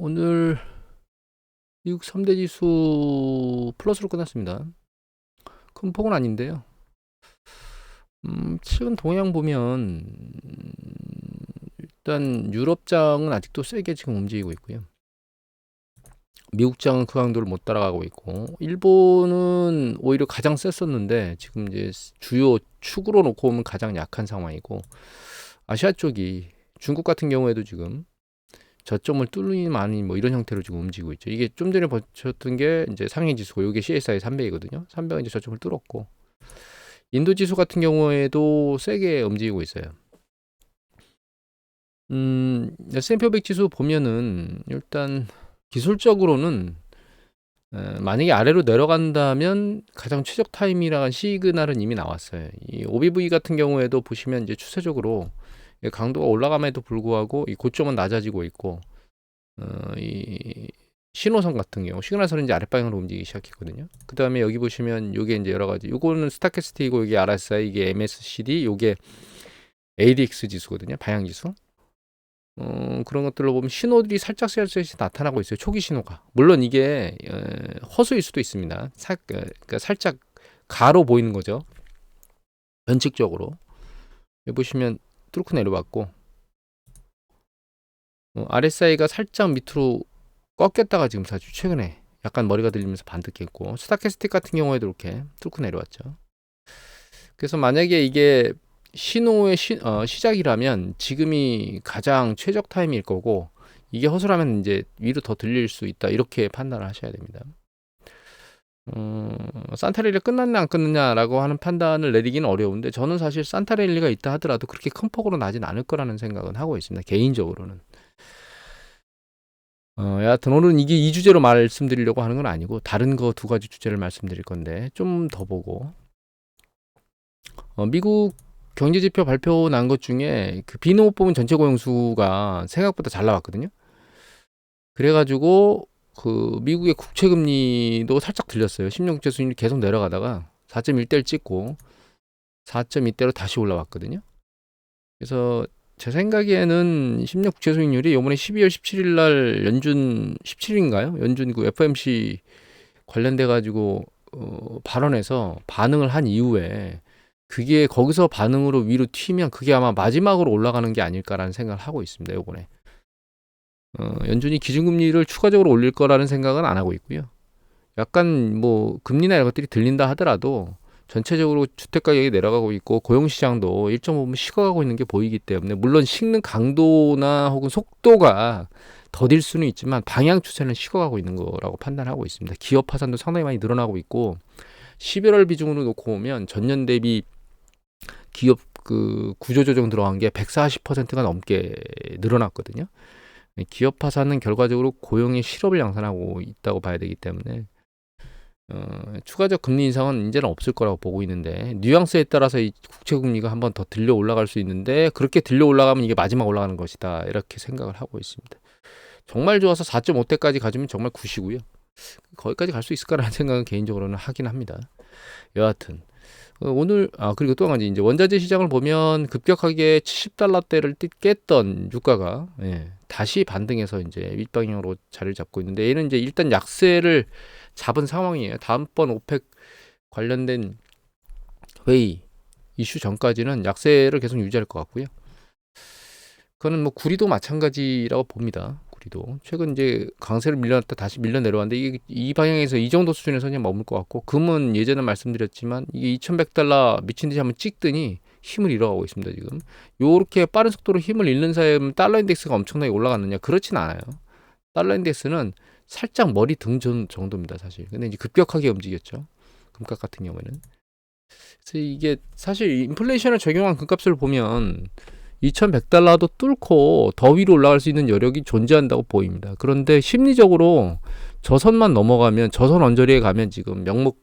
오늘 미국 3대 지수 플러스로 끝났습니다. 큰 폭은 아닌데요. 최근 동향 보면 일단 유럽장은 아직도 세게 지금 움직이고 있고요. 미국장은 그 강도를 못 따라가고 있고, 일본은 오히려 가장 셌었는데 지금 이제 주요 축으로 놓고 보면 가장 약한 상황이고, 아시아 쪽이 중국 같은 경우에도 지금 저점을 뚫리니 많이 뭐 이런 형태로 지금 움직이고 있죠. 이게 좀 전에 버텼던 게 이제 상해 지수고, 이게 CSI 300이거든요. 300은 이제 저점을 뚫었고, 인도 지수 같은 경우에도 세게 움직이고 있어요. S&P 500 지수 보면은 일단 기술적으로는 만약에 아래로 내려간다면 가장 최적 타임이라는 시그널은 이미 나왔어요. 이 OBV 같은 경우에도 보시면 이제 추세적으로 강도가 올라감에도 불구하고 이 고점은 낮아지고 있고, 이 신호선 같은 경우 시그널선은 이제 아랫방향으로 움직이기 시작했거든요. 그 다음에 여기 보시면 요게 이제 여러 가지, 요거는 스타캐스틱이고, 이게 RSI, 이게 MSCD, 요게 ADX 지수거든요. 방향 지수. 그런 것들로 보면 신호들이 살짝 나타나고 있어요. 초기 신호가. 물론 이게 허수일 수도 있습니다. 그러니까 살짝 가로 보이는 거죠. 변칙적으로. 여기 보시면 뚫고 내려왔고, RSI가 살짝 밑으로 꺾였다가 지금 사실 최근에 약간 머리가 들리면서 반등했고, 스타캐스틱 같은 경우에도 이렇게 뚫고 내려왔죠. 그래서 만약에 이게 신호의 시작이라면 지금이 가장 최적 타임일 거고, 이게 허술하면 이제 위로 더 들릴 수 있다, 이렇게 판단을 하셔야 됩니다. 산타랠리가 끝났냐 안 끝났냐라고 하는 판단을 내리기는 어려운데, 저는 사실 산타랠리가 있다 하더라도 그렇게 큰 폭으로 나진 않을 거라는 생각은 하고 있습니다. 개인적으로는. 여하튼 오늘은 이게 이 주제로 말씀드리려고 하는 건 아니고, 다른 거 두 가지 주제를 말씀드릴 건데 좀 더 보고, 미국 경제지표 발표 난 것 중에 그 비농업 부문 전체 고용수가 생각보다 잘 나왔거든요. 그래가지고 그 미국의 국채금리도 살짝 들렸어요. 10년 국채 수익률이 계속 내려가다가 4.1대를 찍고 4.2대로 다시 올라왔거든요. 그래서 제 생각에는 10년 국채 수익률이 이번에 12월 17일 날 연준 17일인가요? 연준 그 FOMC 관련돼 가지고 발언해서 반응을 한 이후에, 그게 거기서 반응으로 위로 튀면 그게 아마 마지막으로 올라가는 게 아닐까라는 생각을 하고 있습니다. 요번에 연준이 기준금리를 추가적으로 올릴 거라는 생각은 안 하고 있고요. 약간 뭐 금리나 이런 것들이 들린다 하더라도 전체적으로 주택 가격이 내려가고 있고 고용시장도 1.5분 식어가고 있는 게 보이기 때문에, 물론 식는 강도나 혹은 속도가 더딜 수는 있지만 방향 추세는 식어가고 있는 거라고 판단하고 있습니다. 기업 파산도 상당히 많이 늘어나고 있고, 11월 비중으로 놓고 보면 전년 대비 기업 그 구조조정 들어간 게 140%가 넘게 늘어났거든요. 기업 파산은 결과적으로 고용의 실업을 양산하고 있다고 봐야 되기 때문에 추가적 금리 인상은 이제는 없을 거라고 보고 있는데, 뉘앙스에 따라서 이 국채 금리가 한번 더 들려 올라갈 수 있는데, 그렇게 들려 올라가면 이게 마지막 올라가는 것이다, 이렇게 생각을 하고 있습니다. 정말 좋아서 4.5대까지 가주면 정말 굿이고요. 거기까지 갈 수 있을까라는 생각은 개인적으로는 하긴 합니다. 여하튼 오늘 그리고 또 한 가지, 이제 원자재 시장을 보면 급격하게 70달러대를 깼던 유가가 다시 반등해서 이제 윗방향으로 자리를 잡고 있는데, 얘는 이제 일단 약세를 잡은 상황이에요. 다음번 오펙 관련된 회의 이슈 전까지는 약세를 계속 유지할 것 같고요. 그거는 뭐 구리도 마찬가지라고 봅니다. 구리도 최근 이제 강세를 밀려났다 다시 밀려 내려왔는데, 이게 이 방향에서 이 정도 수준에서 그냥 머물 것 같고, 금은 예전에 말씀드렸지만 이게 2,100달러 미친 듯이 한번 찍더니 힘을 잃어가고 있습니다. 지금 요렇게 빠른 속도로 힘을 잃는 사이에 달러 인덱스가 엄청나게 올라갔느냐? 그렇진 않아요. 달러 인덱스는 살짝 머리 등 정도입니다, 사실. 근데 이제 급격하게 움직였죠, 금값 같은 경우에는. 그래서 이게 사실 인플레이션을 적용한 금값을 보면 2100달러도 뚫고 더 위로 올라갈 수 있는 여력이 존재한다고 보입니다. 그런데 심리적으로 저선만 넘어가면, 저선 언저리에 가면 지금 명목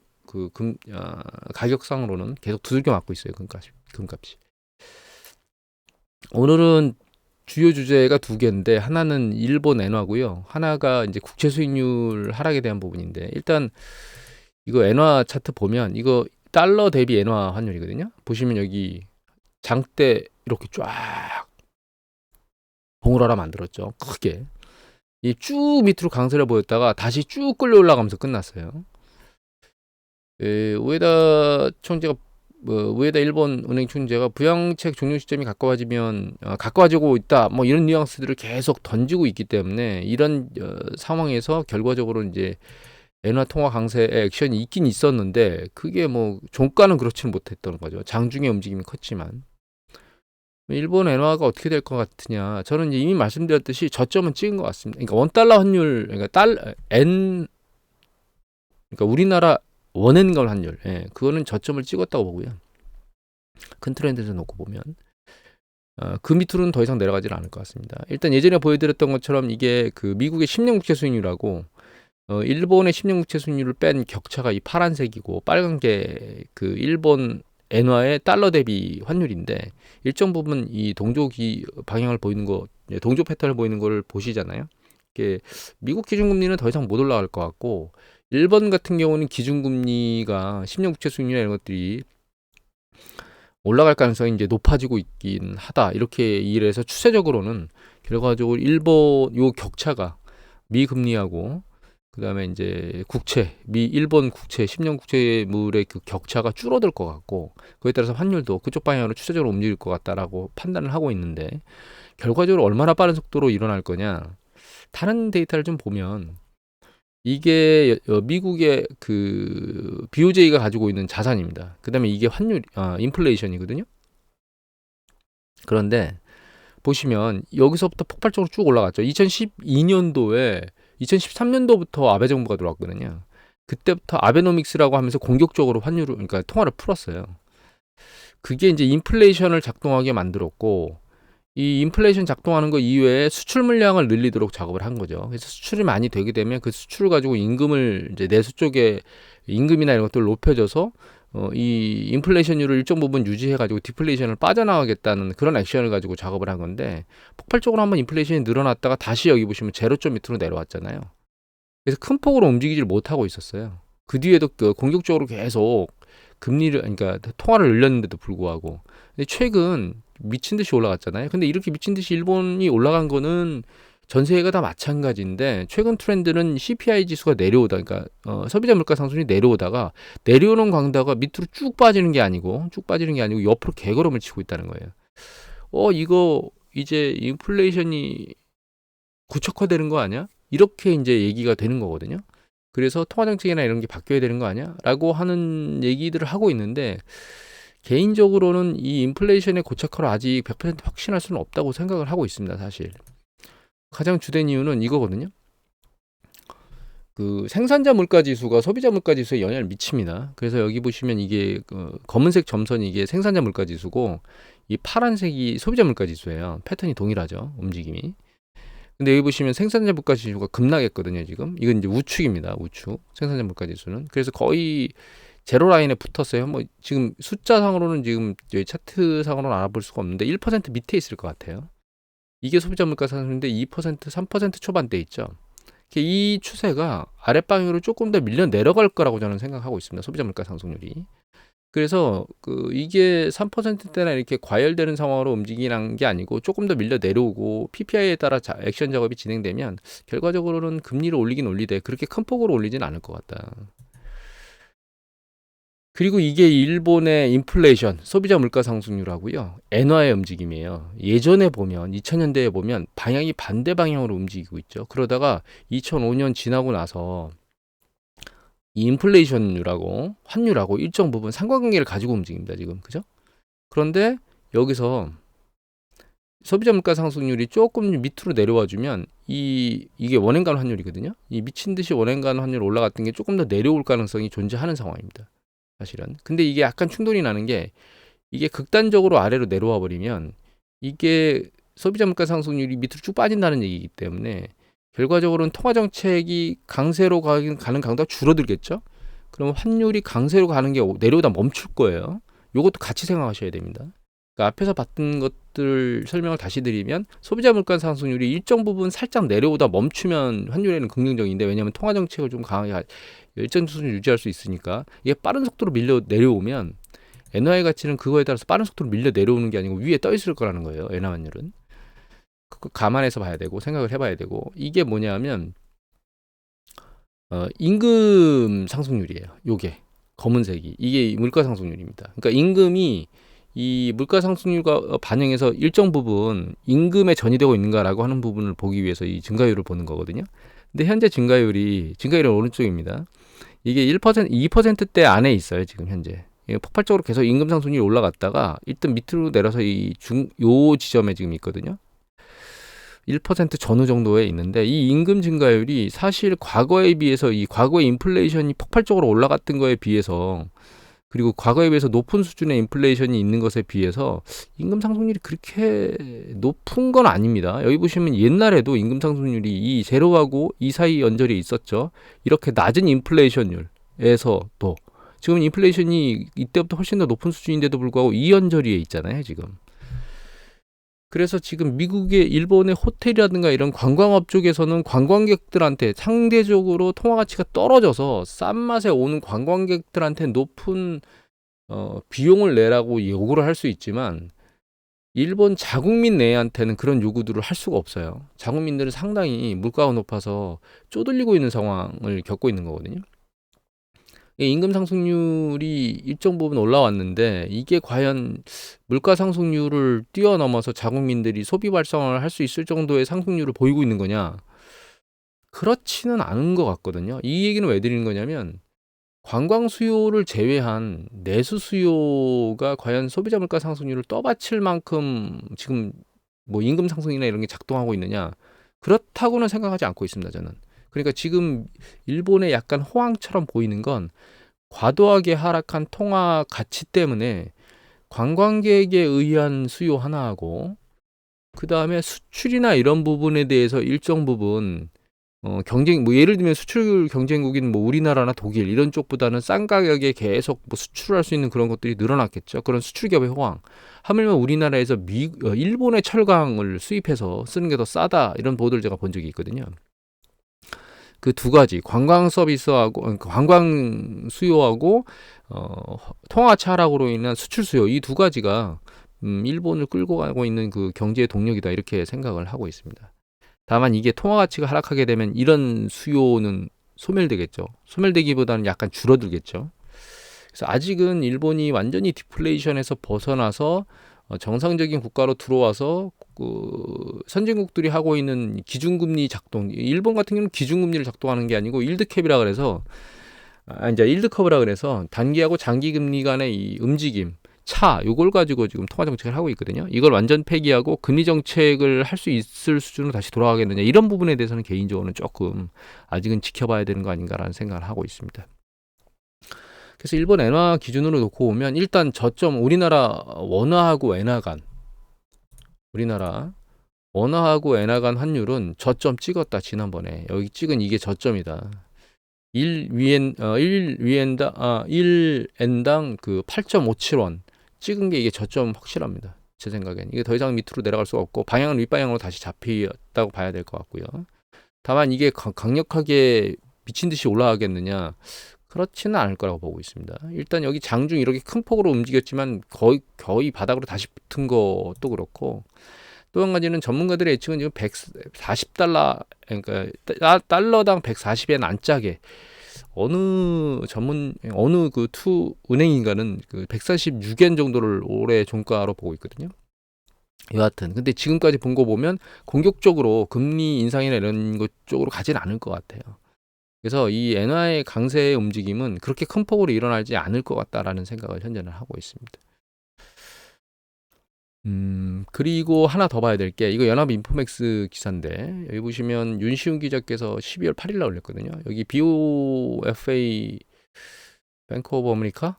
가격상으로는 계속 두들겨 맞고 있어요. 금값이. 오늘은 주요 주제가 두 개인데, 하나는 일본 엔화고요. 하나가 이제 국채 수익률 하락에 대한 부분인데, 일단 이거 엔화 차트 보면 이거 달러 대비 엔화 환율이거든요. 보시면 여기 장대 이렇게 쫙 봉을 하나 만들었죠. 크게. 이 쭉 밑으로 강세를 보였다가 다시 쭉 끌려 올라가면서 끝났어요. 우에다 총재가 우에다 일본 은행 총재가 부양책 종료 시점이 가까워지면 가까워지고 있다 뭐 이런 뉘앙스들을 계속 던지고 있기 때문에 이런 상황에서 결과적으로 이제 엔화 통화 강세의 액션이 있긴 있었는데 그게 뭐 종가는 그렇지는 못했던 거죠. 장중에 움직임이 컸지만 일본 엔화가 어떻게 될 것 같으냐? 저는 이미 말씀드렸듯이 저점은 찍은 것 같습니다. 그러니까 원달러 환율, 그러니까 그러니까 우리나라 원엔걸 환율, 그거는 저점을 찍었다고 보고요. 큰 트렌드에서 놓고 보면 그 밑으로는 더 이상 내려가질 않을 것 같습니다. 일단 예전에 보여드렸던 것처럼 이게 그 미국의 10년 국채 수익률하고 일본의 10년 국채 수익률을 뺀 격차가 이 파란색이고 빨간 게 그 일본 엔화의 달러 대비 환율인데 일정 부분 이 동조 방향을 보이는 거, 동조 패턴을 보이는 걸 보시잖아요. 이게 미국 기준금리는 더 이상 못 올라갈 것 같고 일본 같은 경우는 기준금리가 10년 국채 수익률 이런 것들이 올라갈 가능성이 이제 높아지고 있긴 하다. 이렇게 이해를 해서 추세적으로는 결과적으로 일본 요 격차가 미 금리하고 그다음에 이제 국채, 일본 국채, 10년 국채물의 그 격차가 줄어들 것 같고 그에 따라서 환율도 그쪽 방향으로 추세적으로 움직일 것 같다라고 판단을 하고 있는데 결과적으로 얼마나 빠른 속도로 일어날 거냐? 다른 데이터를 좀 보면 이게 미국의 그 BOJ가 가지고 있는 자산입니다. 그다음에 이게 인플레이션이거든요. 그런데 보시면 여기서부터 폭발적으로 쭉 올라갔죠. 2012년도에 2013년도부터 아베 정부가 들어왔거든요. 그때부터 아베노믹스라고 하면서 공격적으로 환율을 그러니까 통화를 풀었어요. 그게 이제 인플레이션을 작동하게 만들었고 이 인플레이션 작동하는 거 이외에 수출 물량을 늘리도록 작업을 한 거죠. 그래서 수출이 많이 되게 되면 그 수출을 가지고 임금을 이제 내수 쪽에 임금이나 이런 것들을 높여줘서 이 인플레이션율을 일정 부분 유지해가지고 디플레이션을 빠져나가겠다는 그런 액션을 가지고 작업을 한 건데 폭발적으로 한번 인플레이션이 늘어났다가 다시 여기 보시면 제로점 밑으로 내려왔잖아요. 그래서 큰 폭으로 움직이질 못하고 있었어요. 그 뒤에도 공격적으로 계속 금리를 그러니까 통화를 늘렸는데도 불구하고 근데 최근 미친 듯이 올라갔잖아요. 근데 이렇게 미친 듯이 일본이 올라간 거는 전 세계가 다 마찬가지인데 최근 트렌드는 CPI 지수가 내려오다 그러니까 소비자 물가 상승이 내려오다가 내려오는 광다가 밑으로 쭉 빠지는 게 아니고 옆으로 개걸음을 치고 있다는 거예요. 이거 이제 인플레이션이 구축화되는 거 아니야? 이렇게 이제 얘기가 되는 거거든요. 그래서 통화 정책이나 이런 게 바뀌어야 되는 거 아니야? 라고 하는 얘기들을 하고 있는데 개인적으로는 이 인플레이션의 고착화를 아직 100% 확신할 수는 없다고 생각을 하고 있습니다. 사실 가장 주된 이유는 이거거든요. 그 생산자 물가 지수가 소비자 물가 지수에 영향을 미칩니다. 그래서 여기 보시면 이게 검은색 점선이 이게 생산자 물가 지수고 이 파란색이 소비자 물가 지수예요. 패턴이 동일하죠. 움직임이. 근데 여기 보시면 생산자 물가 지수가 급락했거든요, 지금. 이건 이제 우측입니다. 우측. 생산자 물가 지수는. 그래서 거의 제로 라인에 붙었어요. 뭐 지금 숫자상으로는 지금 저희 차트상으로는 알아볼 수가 없는데 1% 밑에 있을 것 같아요. 이게 소비자 물가 상승인데 2%, 3% 초반대 있죠. 이 추세가 아랫방향으로 조금 더 밀려 내려갈 거라고 저는 생각하고 있습니다. 소비자 물가 상승률이. 그래서 이게 3%대나 이렇게 과열되는 상황으로 움직이는 게 아니고 조금 더 밀려 내려오고 PPI에 따라 액션 작업이 진행되면 결과적으로는 금리를 올리긴 올리되 그렇게 큰 폭으로 올리진 않을 것 같다. 그리고 이게 일본의 인플레이션, 소비자 물가 상승률하고요. 엔화의 움직임이에요. 예전에 보면 2000년대에 보면 방향이 반대 방향으로 움직이고 있죠. 그러다가 2005년 지나고 나서 이 인플레이션율하고 환율하고 일정 부분 상관관계를 가지고 움직입니다. 지금 그죠? 그런데 여기서 소비자 물가 상승률이 조금 밑으로 내려와 주면 이게 원행간 환율이거든요. 이 미친 듯이 원행간 환율 올라갔던 게 조금 더 내려올 가능성이 존재하는 상황입니다. 사실은. 근데 이게 약간 충돌이 나는 게 이게 극단적으로 아래로 내려와 버리면 이게 소비자 물가 상승률이 밑으로 쭉 빠진다는 얘기이기 때문에 결과적으로는 통화 정책이 강세로 가는 강도가 줄어들겠죠. 그럼 환율이 강세로 가는 게 내려오다 멈출 거예요. 이것도 같이 생각하셔야 됩니다. 그러니까 앞에서 봤던 것들 설명을 다시 드리면 소비자 물가 상승률이 일정 부분 살짝 내려오다 멈추면 환율에는 긍정적인데 왜냐하면 통화 정책을 좀 강하게 일정 수준 유지할 수 있으니까 이게 빠른 속도로 밀려 내려오면 엔화의 가치는 그거에 따라서 빠른 속도로 밀려 내려오는 게 아니고 위에 떠 있을 거라는 거예요. 엔화 환율은. 감안해서 봐야 되고 생각을 해봐야 되고 이게 뭐냐면 임금 상승률이에요. 요게 검은색이 이게 물가 상승률입니다. 그러니까 임금이 이 물가 상승률과 반영해서 일정 부분 임금에 전이되고 있는가라고 하는 부분을 보기 위해서 이 증가율을 보는 거거든요. 근데 현재 증가율은 오른쪽입니다. 이게 1%, 2%대 안에 있어요. 지금 현재. 폭발적으로 계속 임금 상승률이 올라갔다가 일단 밑으로 내려서 요 지점에 지금 있거든요. 1% 전후 정도에 있는데 이 임금 증가율이 사실 과거에 비해서 이 과거의 인플레이션이 폭발적으로 올라갔던 거에 비해서 그리고 과거에 비해서 높은 수준의 인플레이션이 있는 것에 비해서 임금 상승률이 그렇게 높은 건 아닙니다. 여기 보시면 옛날에도 임금 상승률이 이 제로하고 이 사이 연절이 있었죠. 이렇게 낮은 인플레이션율에서도 지금 인플레이션이 이때부터 훨씬 더 높은 수준인데도 불구하고 이 연절이에 있잖아요, 지금. 그래서 지금 미국의 일본의 호텔이라든가 이런 관광업 쪽에서는 관광객들한테 상대적으로 통화 가치가 떨어져서 싼 맛에 오는 관광객들한테 높은 비용을 내라고 요구를 할 수 있지만 일본 자국민 내한테는 그런 요구들을 할 수가 없어요. 자국민들은 상당히 물가가 높아서 쪼들리고 있는 상황을 겪고 있는 거거든요. 임금 상승률이 일정 부분 올라왔는데 이게 과연 물가 상승률을 뛰어넘어서 자국민들이 소비 발생을 할 수 있을 정도의 상승률을 보이고 있는 거냐? 그렇지는 않은 것 같거든요. 이 얘기는 왜 드리는 거냐면 관광 수요를 제외한 내수 수요가 과연 소비자 물가 상승률을 떠받칠 만큼 지금 뭐 임금 상승이나 이런 게 작동하고 있느냐? 그렇다고는 생각하지 않고 있습니다, 저는. 그러니까 지금 일본의 약간 호황처럼 보이는 건 과도하게 하락한 통화 가치 때문에 관광객에 의한 수요 하나하고 그 다음에 수출이나 이런 부분에 대해서 일정 부분 경쟁 뭐 예를 들면 수출 경쟁국인 뭐 우리나라나 독일 이런 쪽보다는 싼 가격에 계속 뭐 수출할 수 있는 그런 것들이 늘어났겠죠. 그런 수출 기업의 호황. 하물며 우리나라에서 일본의 철강을 수입해서 쓰는 게 더 싸다 이런 보도를 제가 본 적이 있거든요. 그 두 가지 관광 서비스하고 관광 수요하고 통화 차락으로 인한 수출 수요 이 두 가지가 일본을 끌고 가고 있는 그 경제의 동력이다 이렇게 생각을 하고 있습니다. 다만 이게 통화 가치가 하락하게 되면 이런 수요는 소멸되겠죠. 소멸되기보다는 약간 줄어들겠죠. 그래서 아직은 일본이 완전히 디플레이션에서 벗어나서 정상적인 국가로 들어와서 그 선진국들이 하고 있는 기준금리 작동, 일본 같은 경우는 기준금리를 작동하는 게 아니고 일드캡이라 그래서 이제 일드커브라 그래서 단기하고 장기 금리 간의 이 움직임 요걸 가지고 지금 통화 정책을 하고 있거든요. 이걸 완전 폐기하고 금리 정책을 할 수 있을 수준으로 다시 돌아가겠느냐 이런 부분에 대해서는 개인적으로는 조금 아직은 지켜봐야 되는 거 아닌가라는 생각을 하고 있습니다. 그래서 일본 엔화 기준으로 놓고 보면 일단 저점 우리나라 원화하고 엔화 간 환율은 저점 찍었다 지난번에 여기 찍은 이게 저점이다. 1엔당 그 8.57원 찍은 게 이게 저점 확실합니다. 제 생각엔 이게 더 이상 밑으로 내려갈 수가 없고 방향은 윗방향으로 다시 잡혔다고 봐야 될 것 같고요. 다만 이게 강력하게 미친 듯이 올라가겠느냐? 그렇지는 않을 거라고 보고 있습니다. 일단 여기 장중 이렇게 큰 폭으로 움직였지만 거의 바닥으로 다시 붙은 것도 그렇고 또 한 가지는 전문가들의 예측은 지금 140달러 그러니까 달러당 140엔 안짝에 어느 그 투 은행인가는 그 146엔 정도를 올해 종가로 보고 있거든요. 여하튼 근데 지금까지 본 거 보면 공격적으로 금리 인상이나 이런 것 쪽으로 가진 않을 것 같아요. 그래서 이 엔화의 강세의 움직임은 그렇게 큰 폭으로 일어나지 않을 것 같다라는 생각을 현재는 하고 있습니다. 그리고 하나 더 봐야 될 게 이거 연합인포맥스 기사인데 여기 보시면 윤시훈 기자께서 12월 8일 날 올렸거든요. 여기 BOFA 뱅크 오브 아메리카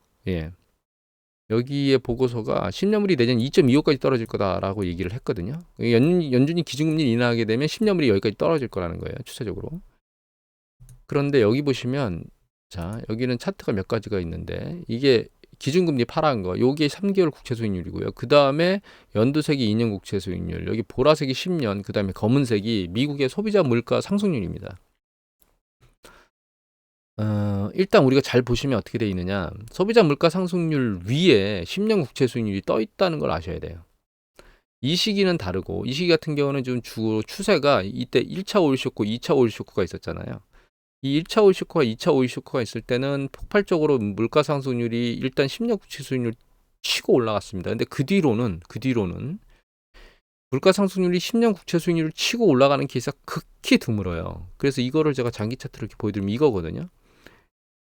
여기에 보고서가 10년물이 내년 2.25까지 떨어질 거다라고 얘기를 했거든요. 연준이 기준금리 인하하게 되면 10년물이 여기까지 떨어질 거라는 거예요. 추세적으로. 그런데 여기 보시면 자 여기는 차트가 몇 가지가 있는데 이게 기준금리 파란 거 요게 3개월 국채 수익률이고요. 그 다음에 연두색이 2년 국채 수익률 여기 보라색이 10년 그 다음에 검은색이 미국의 소비자 물가 상승률입니다. 일단 우리가 잘 보시면 어떻게 돼 있느냐 소비자 물가 상승률 위에 10년 국채 수익률이 떠 있다는 걸 아셔야 돼요. 이 시기는 다르고 이 시기 같은 경우는 좀 주로 추세가 이때 1차 오일 쇼크, 2차 오일 쇼크가 있었잖아요. 이 1차 오일 쇼크와 2차 오일 쇼크가 있을 때는 폭발적으로 물가 상승률이 일단 10년 국채 수익률 치고 올라갔습니다. 근데 그 뒤로는 물가 상승률이 10년 국채 수익률을 치고 올라가는 케이스가 극히 드물어요. 그래서 이거를 제가 장기 차트로 이렇게 보여드리면 이거거든요.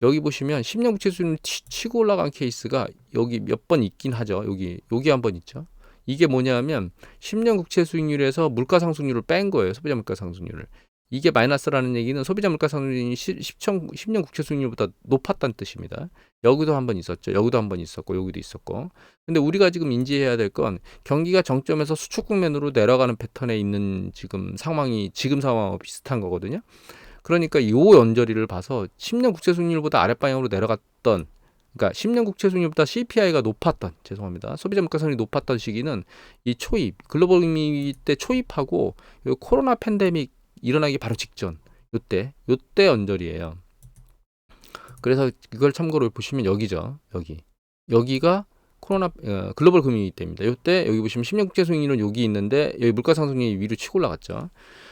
여기 보시면 10년 국채 수익률 치고 올라간 케이스가 여기 몇 번 있긴 하죠. 여기 한 번 있죠. 이게 뭐냐면 10년 국채 수익률에서 물가 상승률을 뺀 거예요. 소비자 물가 상승률을. 이게 마이너스라는 얘기는 소비자 물가 상승률이 10년 국채 수익률보다 높았다는 뜻입니다. 여기도 한 번 있었죠. 여기도 한 번 있었고 여기도 있었고. 근데 우리가 지금 인지해야 될 건 경기가 정점에서 수축 국면으로 내려가는 패턴에 있는 지금 상황이 지금 상황하고 비슷한 거거든요. 그러니까 이 연저리를 봐서 10년 국채 수익률보다 아랫방향으로 내려갔던, 그러니까 10년 국채 수익률보다 CPI가 높았던, 죄송합니다. 소비자 물가 상승률이 높았던 시기는 이 초입, 글로벌 금리 때 초입하고 코로나 팬데믹 일어나기 바로 직전, 요때 연저리예요. 그래서 이걸 참고로 보시면 여기죠. 여기가 코로나 글로벌 금리 때입니다. 요때 여기 보시면 10년 국채 수익률은 여기 있는데 여기 물가 상승률이 위로 치고 올라갔죠.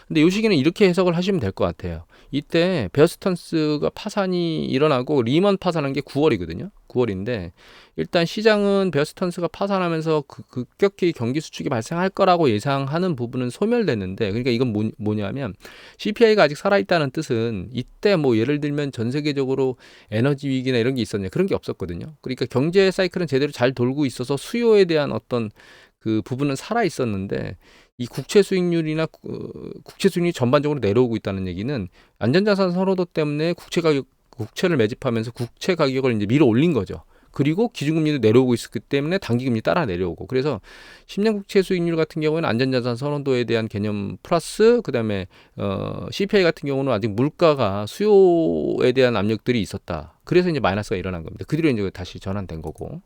근데 이 시기는 이렇게 해석을 하시면 될 것 같아요. 이때 베어스턴스가 파산이 일어나고 리먼 파산한 게 9월이거든요. 9월인데 일단 시장은 베어스턴스가 파산하면서 급격히 경기 수축이 발생할 거라고 예상하는 부분은 소멸됐는데, 그러니까 이건 뭐냐면 CPI가 아직 살아있다는 뜻은 이때 뭐 예를 들면 전 세계적으로 에너지 위기나 이런 게 있었냐, 그런 게 없었거든요. 그러니까 경제 사이클은 제대로 잘 돌고 있어서 수요에 대한 어떤 그 부분은 살아 있었는데 이 국채 수익률이나 국채 수익률이 전반적으로 내려오고 있다는 얘기는 안전자산 선호도 때문에 국채를 매집하면서 국채 가격을 이제 밀어 올린 거죠. 그리고 기준금리도 내려오고 있었기 때문에 단기금리 따라 내려오고, 그래서 10년 국채 수익률 같은 경우에는 안전자산 선호도에 대한 개념 플러스 그다음에 CPI 같은 경우는 아직 물가가 수요에 대한 압력들이 있었다. 그래서 이제 마이너스가 일어난 겁니다. 그 뒤로 이제 다시 전환된 거고.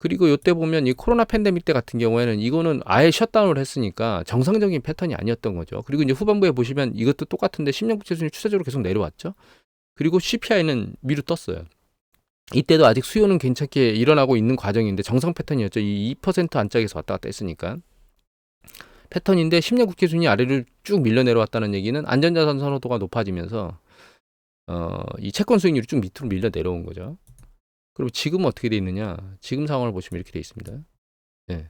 그리고 요때 보면 이 코로나 팬데믹 때 같은 경우에는 이거는 아예 셧다운을 했으니까 정상적인 패턴이 아니었던 거죠. 그리고 이제 후반부에 보시면 이것도 똑같은데 10년 국채 수익률 추세적으로 계속 내려왔죠. 그리고 CPI는 위로 떴어요. 이때도 아직 수요는 괜찮게 일어나고 있는 과정인데 정상 패턴이었죠. 이 2% 안짝에서 왔다 갔다 했으니까. 패턴인데 10년 국채 수익률이 아래로 쭉 밀려 내려왔다는 얘기는 안전자산 선호도가 높아지면서 이 채권 수익률이 쭉 밑으로 밀려 내려온 거죠. 그럼 지금은 어떻게 돼 있느냐? 지금 상황을 보시면 이렇게 돼 있습니다. 네.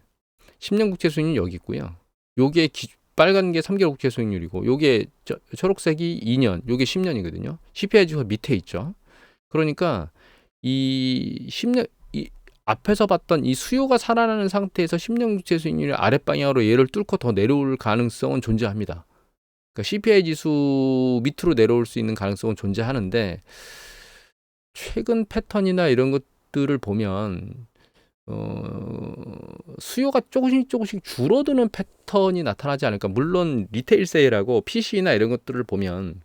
10년 국채 수익률 여기 있고요. 요게 빨간 게 3개월 국채 수익률이고 요게 초록색이 2년, 요게 10년이거든요. CPI 지수가 밑에 있죠. 그러니까 이 10년 앞에서 봤던 이 수요가 살아나는 상태에서 10년 국채 수익률이 아랫방향으로 얘를 뚫고 더 내려올 가능성은 존재합니다. 그러니까 CPI 지수 밑으로 내려올 수 있는 가능성은 존재하는데 최근 패턴이나 이런 것들을 보면 수요가 조금씩 줄어드는 패턴이 나타나지 않을까. 물론 리테일 세일하고 PC나 이런 것들을 보면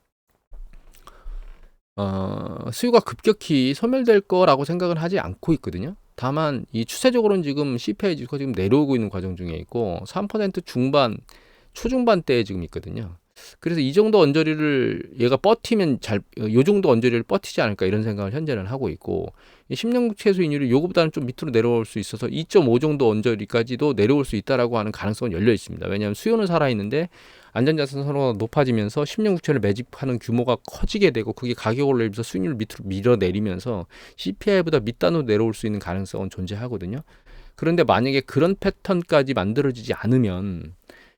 수요가 급격히 소멸될 거라고 생각은 하지 않고 있거든요. 다만 이 추세적으로는 지금 CPI 지수가 지금 내려오고 있는 과정 중에 있고 3% 중반 초중반대에 지금 있거든요. 그래서 이 정도 언저리를 얘가 버티면 요 정도 언저리를 버티지 않을까 이런 생각을 현재는 하고 있고, 10년 국채 수익률이 요거보다는 좀 밑으로 내려올 수 있어서 2.5 정도 언저리까지도 내려올 수 있다라고 하는 가능성은 열려 있습니다. 왜냐하면 수요는 살아있는데 안전자산 선호가 높아지면서 10년 국채를 매집하는 규모가 커지게 되고 그게 가격을 올리면서 수익률을 밑으로 밀어내리면서 CPI보다 밑단으로 내려올 수 있는 가능성은 존재하거든요. 그런데 만약에 그런 패턴까지 만들어지지 않으면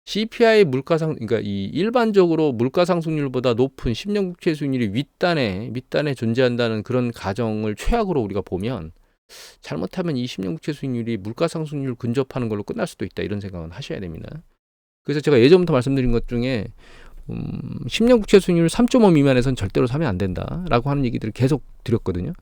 CPI 그러니까 이 일반적으로 물가 상승률보다 높은 10년 국채 수익률이 밑단에 존재한다는 그런 가정을 최악으로 우리가 보면 잘못하면 이 10년 국채 수익률이 물가 상승률 근접하는 걸로 끝날 수도 있다, 이런 생각은 하셔야 됩니다. 그래서 제가 예전부터 말씀드린 것 중에 10년 국채 수익률 3.5 미만에선 절대로 사면 안 된다라고 하는 얘기들을 계속 드렸거든요.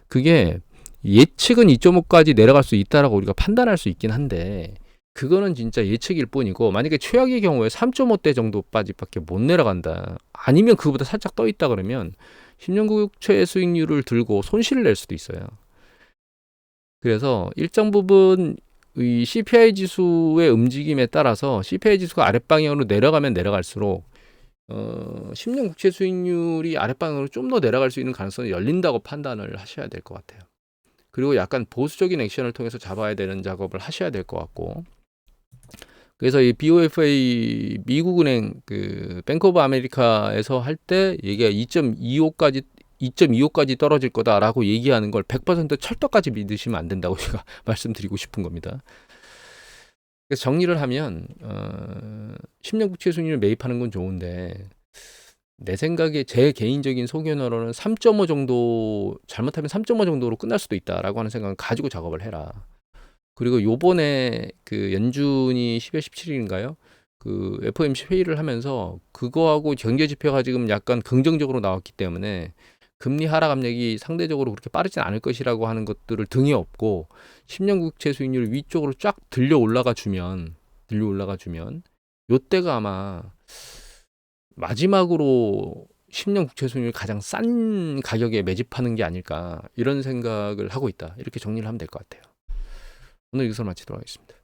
그게 예측은 2.5까지 내려갈 수 있다라고 우리가 판단할 수 있긴 한데 그거는 진짜 예측일 뿐이고, 만약에 최악의 경우에 3.5대 정도까지밖에 못 내려간다, 아니면 그거보다 살짝 떠 있다 그러면 10년 국채 수익률을 들고 손실을 낼 수도 있어요. 그래서 일정 부분 이 CPI 지수의 움직임에 따라서 CPI 지수가 아랫방향으로 내려가면 내려갈수록 10년 국채 수익률이 아랫방향으로 좀 더 내려갈 수 있는 가능성이 열린다고 판단을 하셔야 될 것 같아요. 그리고 약간 보수적인 액션을 통해서 잡아야 되는 작업을 하셔야 될 것 같고, 그래서 이 BOFA 미국은행 그 뱅크 오브 아메리카에서 할 때 얘기가 2.25까지 떨어질 거다라고 얘기하는 걸 100% 철떡까지 믿으시면 안 된다고 제가 말씀드리고 싶은 겁니다. 그래서 정리를 하면 10년 국채 수익률을 매입하는 건 좋은데 내 생각에 제 개인적인 소견으로는 3.5 정도, 잘못하면 3.5 정도로 끝날 수도 있다라고 하는 생각을 가지고 작업을 해라. 그리고 요번에 그 연준이 10월 17일인가요? 그 FOMC 회의를 하면서 그거하고 경제 지표가 지금 약간 긍정적으로 나왔기 때문에 금리 하락 압력이 상대적으로 그렇게 빠르진 않을 것이라고 하는 것들을 등에 업고 10년 국채 수익률을 위쪽으로 쫙 들려 올라가 주면 요때가 아마 마지막으로 10년 국채 수익률 가장 싼 가격에 매집하는 게 아닐까 이런 생각을 하고 있다. 이렇게 정리를 하면 될 것 같아요. 오늘 여기서 마치도록 하겠습니다.